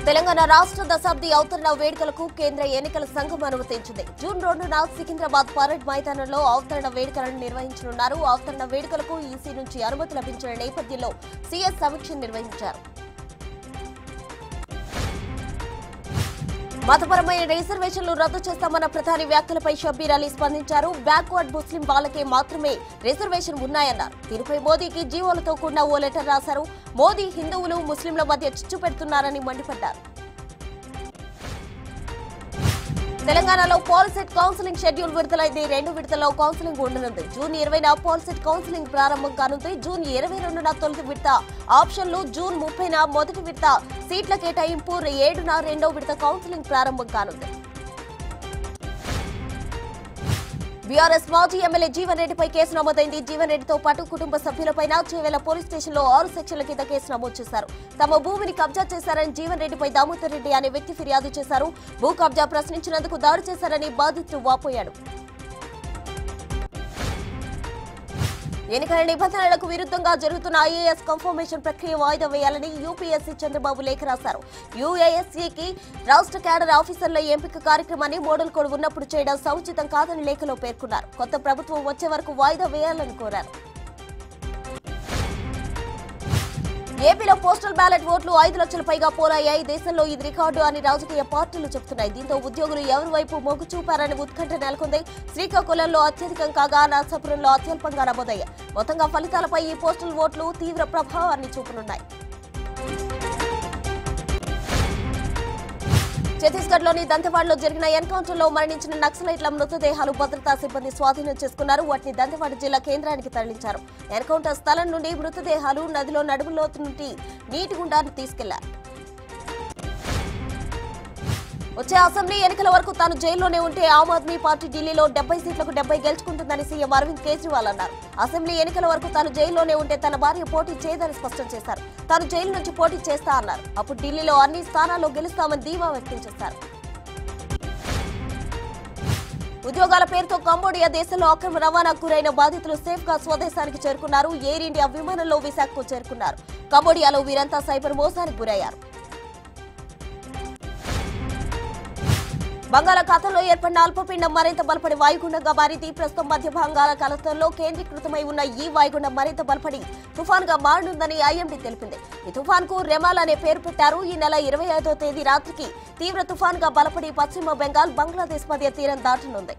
తెలంగాణ రాష్ట్ర దశాబ్ది అవతరణ వేడుకలకు కేంద్ర ఎన్నికల సంఘం అనుమతించింది. జూన్ 2న సికింద్రాబాద్ పరేడ్ మైదానంలో అవతరణ వేడుకలను నిర్వహించనున్నారు. అవతరణ వేడుకలకు ఈసీ నుంచి అనుమతి లభించిన నేపథ్యంలో సీఎస్ సమీక్ష నిర్వహించారు. మతపరమైన రిజర్వేషన్లు రద్దు చేస్తామన్న ప్రధాని వ్యాఖ్యలపై షబ్బీర్ అలీ స్పందించారు. బ్యాక్వర్డ్ ముస్లిం వాళ్ళకే మాత్రమే రిజర్వేషన్ ఉన్నాయన్నారు. దీనిపై మోదీకి జీవోలతో కూడిన ఓ లెటర్ రాశారు. మోదీ హిందువులు ముస్లింల మధ్య చిచ్చు పెడుతున్నారని మండిపడ్డారు. తెలంగాణలో పాలిసెట్ కౌన్సిలింగ్ షెడ్యూల్ విడుదలైంది. 2 విడతల్లో కౌన్సిలింగ్ ఉండనుంది. జూన్ 20న పాలిసెట్ కౌన్సిలింగ్ ప్రారంభం కానుంది. జూన్ 22న తొలి విడత ఆప్షన్లు, జూన్ 30న మొదటి విడత సీట్ల కేటాయింపు, 7న రెండో విడత కౌన్సిలింగ్ ప్రారంభం కానుంది. బీఆర్ఎస్ మాజీ ఎమ్మెల్యే జీవన్ రెడ్డిపై కేసు నమోదైంది. జీవన్ రెడ్డితో పాటు కుటుంబ సభ్యులపై చేవెళ్ల పోలీస్ స్టేషన్లో 6 సెక్షన్ల కింద కేసు నమోదు చేశారు. తమ భూమిని కబ్జా చేశారని జీవన్ రెడ్డిపై దామోదర్ రెడ్డి అనే వ్యక్తి ఫిర్యాదు చేశారు. భూ కబ్జా ప్రశ్నించినందుకు దాడి చేశారని బాధితుడు వాపోయాడు. ఎన్నికల నిబంధనలకు విరుద్ధంగా జరుగుతున్న ఐఏఎస్ కన్ఫర్మేషన్ ప్రక్రియ వాయిదా వేయాలని యూపీఎస్సీ చంద్రబాబు లేఖ రాశారు. యూఏఎస్సీకి రాష్ట్ర క్యాడర్ ఆఫీసర్ల ఎంపిక కార్యక్రమాన్ని మోడల్ కోడ్ ఉన్నప్పుడు చేయడం సముచితం కాదని లేఖలో పేర్కొన్నారు. కొత్త ప్రభుత్వం వచ్చే వరకు వాయిదా వేయాలని కోరారు. ఏపీలో పోస్టల్ బ్యాలెట్ ఓట్లు 5 లక్షల పైగా పోలయ్యాయి. దేశంలో ఇది రికార్డు అని రాజకీయ పార్టీలు చెబుతున్నాయి. దీంతో ఉద్యోగులు ఎవరి వైపు మొగ్గు చూపారని ఉత్కంఠ నెలకొంది. శ్రీకాకుళంలో అత్యధికం కాగా నర్సాపురంలో అత్యల్పంగా నమోదయ్యాయి. మొత్తంగా ఫలితాలపై ఈ పోస్టల్ ఓట్లు తీవ్ర ప్రభావాన్ని చూపనున్నాయి. ఛత్తీస్గఢ్ లోని దంతెవాడలో జరిగిన ఎన్కౌంటర్లో మరణించిన నక్సలైట్ల మృతదేహాలు భద్రతా సిబ్బంది స్వాధీనం చేసుకున్నారు. వాటిని దంతెవాడ జిల్లా కేంద్రానికి తరలించారు. ఎన్కౌంటర్ స్థలం నుండి మృతదేహాలు నదిలో నడుములోతు నుండి నీటి గుండాన్ని తీసుకెళ్లారు. వచ్చే అసెంబ్లీ ఎన్నికల వరకు తాను జైల్లోనే ఉంటే ఆమ్ ఆద్మీ పార్టీ ఢిల్లీలో 70 సీట్లకు 70 గెలుచుకుంటుందని సీఎం అరవింద్ కేజ్రీవాల్ అన్నారు. అసెంబ్లీ ఎన్నికల వరకు తాను జైల్లోనే ఉంటే తన భార్య పోటీ చేయదని స్పష్టం చేశారు. తాను జైలు నుంచి పోటీ చేస్తా అన్నారు. అప్పుడు ఢిల్లీలో అన్ని స్థానాల్లో గెలుస్తామని ధీమా వ్యక్తం చేశారు. ఉద్యోగాల పేరుతో కంబోడియా దేశంలో అక్రమ రవాణాకు గురైన బాధితులు సేఫ్ గా స్వదేశానికి చేరుకున్నారు. ఎయిర్ ఇండియా విమానంలో విశాఖకు చేరుకున్నారు. కంబోడియాలో వీరంతా సైబర్ మోసానికి గురయ్యారు. బంగాళాఖాతంలో ఏర్పడిన అల్పపీడనం మరింత బలపడి వాయుగుండంగా మారింది. ప్రస్తుతం మధ్య బంగాళాఖాతంలో కేంద్రీకృతమై ఉన్న ఈ వాయుగుండం మరింత బలపడి తుఫాన్గా మారనుందని ఐఎండీ తెలిపింది. ఈ తుఫాన్కు రెమాల్ అనే పేరు పెట్టారు. ఈ నెల 25వ తేదీ రాత్రికి తీవ్ర తుఫాన్గా బలపడి పశ్చిమ బెంగాల్, బంగ్లాదేశ్ మధ్య తీరం దాటనుంది.